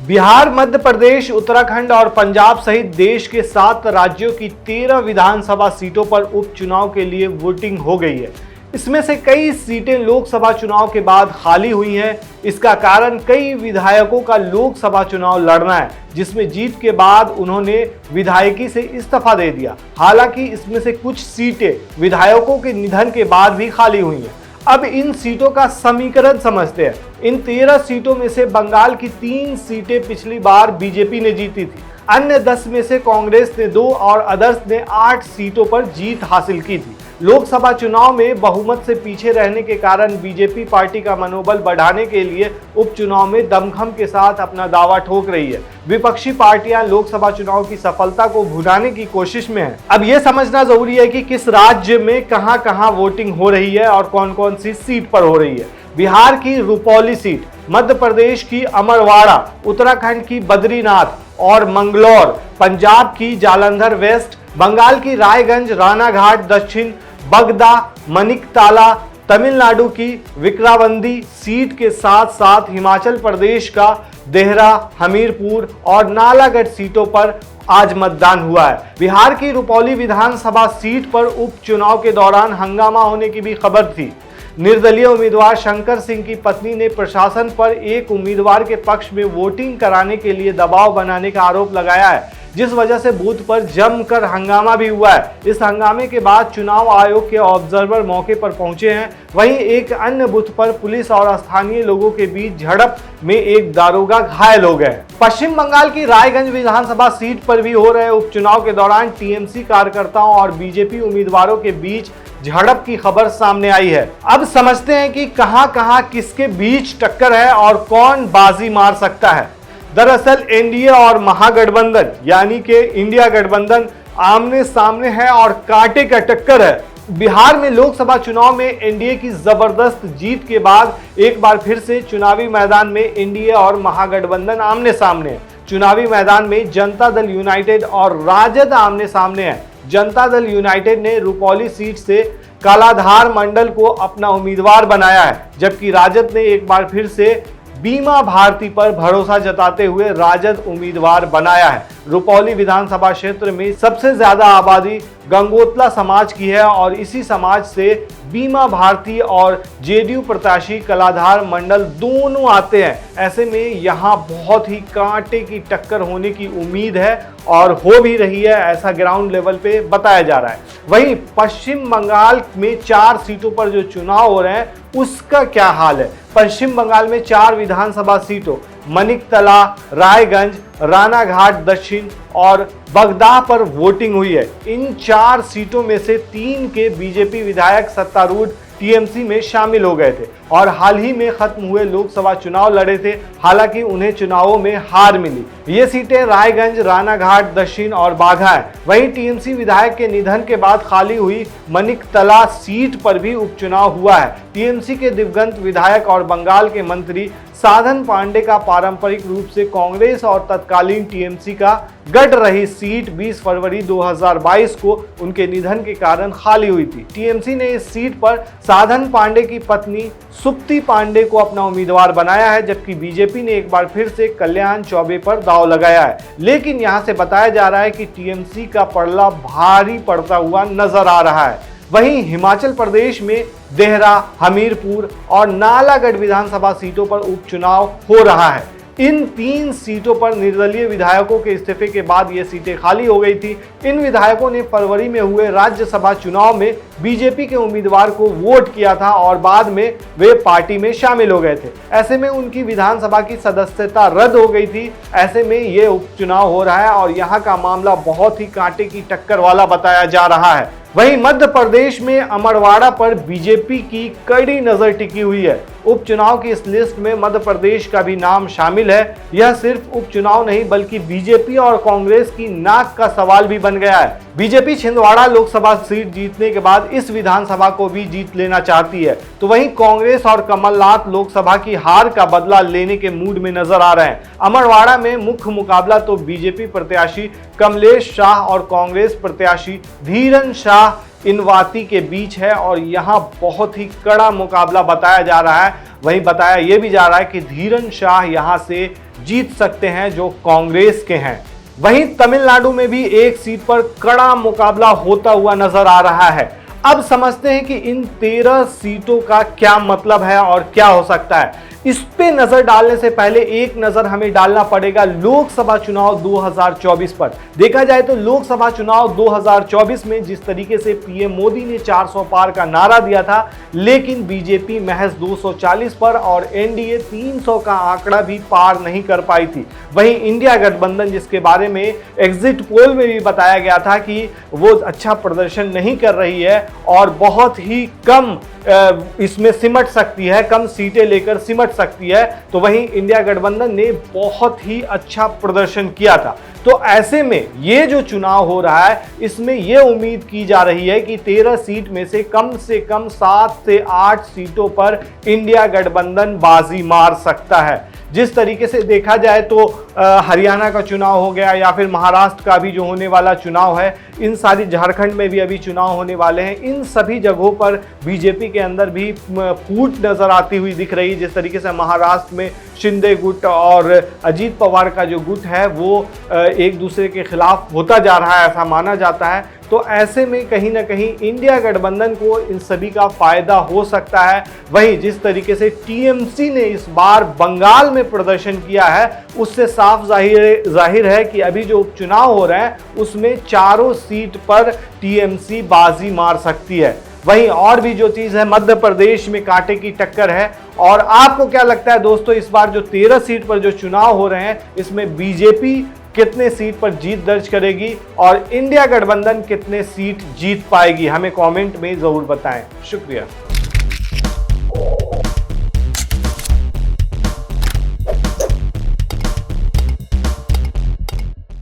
बिहार, मध्य प्रदेश, उत्तराखंड और पंजाब सहित देश के 7 राज्यों की 13 विधानसभा सीटों पर उपचुनाव के लिए वोटिंग हो गई है। इसमें से कई सीटें लोकसभा चुनाव के बाद खाली हुई हैं। इसका कारण कई विधायकों का लोकसभा चुनाव लड़ना है, जिसमें जीत के बाद उन्होंने विधायकी से इस्तीफा दे दिया। हालांकि इसमें से कुछ सीटें विधायकों के निधन के बाद भी खाली हुई हैं। अब इन सीटों का समीकरण समझते हैं। इन 13 सीटों में से बंगाल की 3 सीटें पिछली बार बीजेपी ने जीती थी। अन्य 10 में से कांग्रेस ने 2 और अदर्स ने 8 सीटों पर जीत हासिल की थी। लोकसभा चुनाव में बहुमत से पीछे रहने के कारण बीजेपी पार्टी का मनोबल बढ़ाने के लिए उपचुनाव में दमखम के साथ अपना दावा ठोक रही है। विपक्षी पार्टियां लोकसभा चुनाव की सफलता को भुनाने की कोशिश में है। अब यह समझना जरूरी है कि किस राज्य में कहां-कहां वोटिंग हो रही है और कौन-कौन सी सीट पर हो रही है। बिहार की रुपौली सीट, मध्य प्रदेश की अमरवाड़ा, उत्तराखंड की बद्रीनाथ और मंगलौर, पंजाब की जालंधर वेस्ट, बंगाल की रायगंज, रानाघाट दक्षिण, बगदा, मनिकताला, तमिलनाडु की विक्रावंदी सीट के साथ साथ हिमाचल प्रदेश का देहरा, हमीरपुर और नालागढ़ सीटों पर आज मतदान हुआ है। बिहार की रुपौली विधानसभा सीट पर उपचुनाव के दौरान हंगामा होने की भी खबर थी। निर्दलीय उम्मीदवार शंकर सिंह की पत्नी ने प्रशासन पर एक उम्मीदवार के पक्ष में वोटिंग कराने के लिए दबाव बनाने का आरोप लगाया है, जिस वजह से बूथ पर जमकर हंगामा भी हुआ है। इस हंगामे के बाद चुनाव आयोग के ऑब्जर्वर मौके पर पहुंचे हैं। वहीं एक अन्य बूथ पर पुलिस और स्थानीय लोगों के बीच झड़प में एक दारोगा घायल हो गए। पश्चिम बंगाल की रायगंज विधानसभा सीट पर भी हो रहे उपचुनाव के दौरान टीएमसी कार्यकर्ताओं और बीजेपी उम्मीदवारों के बीच झड़प की खबर सामने आई है। अब समझते हैं कि कहां-कहां किसके बीच टक्कर है और कौन बाजी मार सकता है। दरअसल एनडीए और महागठबंधन यानी कि इंडिया गठबंधन आमने सामने है और कांटे का टक्कर है। बिहार में लोकसभा चुनाव में एनडीए की जबरदस्त जीत के बाद एक बार फिर से चुनावी मैदान में एनडीए और महागठबंधन आमने सामने है। चुनावी मैदान में जनता दल यूनाइटेड और राजद आमने सामने है। जनता दल यूनाइटेड ने रुपौली सीट से कालाधार मंडल को अपना उम्मीदवार बनाया है, जबकि राजद ने एक बार फिर से बीमा भारती पर भरोसा जताते हुए राजद उम्मीदवार बनाया है। रुपौली विधानसभा क्षेत्र में सबसे ज्यादा आबादी गंगोत्रा समाज की है और इसी समाज से बीमा भारती और जेडीयू प्रत्याशी कालाधार मंडल दोनों आते हैं। ऐसे में यहाँ बहुत ही कांटे की टक्कर होने की उम्मीद है और हो भी रही है, ऐसा ग्राउंड लेवल पे बताया जा रहा है। वहीं पश्चिम बंगाल में 4 सीटों पर जो चुनाव हो रहे हैं उसका क्या हाल है। पश्चिम बंगाल में 4 विधानसभा सीटों मनिकतला, रायगंज, रानाघाट दक्षिण और बगदा पर वोटिंग हुई है। इन 4 सीटों में से 3 के बीजेपी विधायक सत्तारूढ़ टीएमसी में शामिल हो गए थे और हाल ही में खत्म हुए लोकसभा चुनाव लड़े थे। हालांकि उन्हें चुनावों में हार मिली। ये सीटें रायगंज, रानाघाट दक्षिण और बाघा है। वहीं टीएमसी विधायक के निधन के बाद खाली हुई मनिकतला सीट पर भी उपचुनाव हुआ है। टीएमसी के दिवंगत विधायक और बंगाल के मंत्री साधन पांडे का पारंपरिक रूप से कांग्रेस और तत्कालीन टीएमसी का गढ़ रही सीट 20 फरवरी 2022 को उनके निधन के कारण खाली हुई थी। टीएमसी ने इस सीट पर साधन पांडे की पत्नी सुप्ति पांडे को अपना उम्मीदवार बनाया है, जबकि बीजेपी ने एक बार फिर से कल्याण चौबे पर दांव लगाया है। लेकिन यहां से बताया जा रहा है कि टीएमसी का पलड़ा भारी पड़ता हुआ नजर आ रहा है। वहीं हिमाचल प्रदेश में देहरा, हमीरपुर और नालागढ़ विधानसभा सीटों पर उपचुनाव हो रहा है। इन 3 सीटों पर निर्दलीय विधायकों के इस्तीफे के बाद ये सीटें खाली हो गई थी। इन विधायकों ने फरवरी में हुए राज्यसभा चुनाव में बीजेपी के उम्मीदवार को वोट किया था और बाद में वे पार्टी में शामिल हो गए थे। ऐसे में उनकी विधानसभा की सदस्यता रद्द हो गई थी। ऐसे में ये उपचुनाव हो रहा है और यहाँ का मामला बहुत ही कांटे की टक्कर वाला बताया जा रहा है। वहीं मध्य प्रदेश में अमरवाड़ा पर बीजेपी की कड़ी नजर टिकी हुई है। उपचुनाव की इस लिस्ट में मध्य प्रदेश का भी नाम शामिल है। यह सिर्फ उपचुनाव नहीं बल्कि बीजेपी और कांग्रेस की नाक का सवाल भी बन गया है। बीजेपी छिंदवाड़ा लोकसभा सीट जीतने के बाद इस विधानसभा को भी जीत लेना चाहती है, तो वहीं कांग्रेस और कमलनाथ लोकसभा की हार का बदला लेने के मूड में नजर आ रहे हैं। अमरवाड़ा में मुख्य मुकाबला तो बीजेपी प्रत्याशी कमलेश शाह और कांग्रेस प्रत्याशी धीरन शाह इनवाती के बीच है और यहां बहुत ही कड़ा मुकाबला बताया जा रहा है। वहीं बताया यह भी जा रहा है कि धीरन शाह यहां से जीत सकते हैं जो कांग्रेस के हैं। वहीं तमिलनाडु में भी एक सीट पर कड़ा मुकाबला होता हुआ नजर आ रहा है। अब समझते हैं कि इन 13 सीटों का क्या मतलब है और क्या हो सकता है। इस पे नजर डालने से पहले एक नजर हमें डालना पड़ेगा लोकसभा चुनाव 2024 पर। देखा जाए तो लोकसभा चुनाव 2024 में जिस तरीके से पीएम मोदी ने 400 पार का नारा दिया था, लेकिन बीजेपी महज 240 पर और एनडीए 300 का आंकड़ा भी पार नहीं कर पाई थी। वहीं इंडिया गठबंधन, जिसके बारे में एग्जिट पोल में भी बताया गया था कि वो अच्छा प्रदर्शन नहीं कर रही है और बहुत ही कम इसमें सिमट सकती है, कम सीटें लेकर सिमट सकती है, तो वहीं इंडिया गठबंधन ने बहुत ही अच्छा प्रदर्शन किया था। तो ऐसे में ये जो चुनाव हो रहा है, इसमें ये उम्मीद की जा रही है कि 13 सीट में से कम 7 से 8 सीटों पर इंडिया गठबंधन बाजी मार सकता है। जिस तरीके से देखा जाए तो हरियाणा का चुनाव हो गया या फिर महाराष्ट्र का भी जो होने वाला चुनाव है, इन सारी, झारखंड में भी अभी चुनाव होने वाले हैं, इन सभी जगहों पर बीजेपी के अंदर भी फूट नजर आती हुई दिख रही। जिस तरीके से महाराष्ट्र में शिंदे गुट और अजीत पवार का जो गुट है वो एक दूसरे के खिलाफ होता जा रहा है, ऐसा माना जाता है। तो ऐसे में कहीं ना कहीं इंडिया गठबंधन को इन सभी का फायदा हो सकता है। वहीं जिस तरीके से टीएमसी ने इस बार बंगाल में प्रदर्शन किया है, उससे साफ जाहिर है कि अभी जो उपचुनाव हो रहे हैं उसमें चारों सीट पर टीएमसी बाजी मार सकती है। वहीं और भी जो चीज़ है, मध्य प्रदेश में कांटे की टक्कर है। और आपको क्या लगता है दोस्तों, इस बार जो 13 सीट पर जो चुनाव हो रहे हैं, इसमें बीजेपी कितने सीट पर जीत दर्ज करेगी और इंडिया गठबंधन कितने सीट जीत पाएगी? हमें कमेंट में ज़रूर बताएं। शुक्रिया।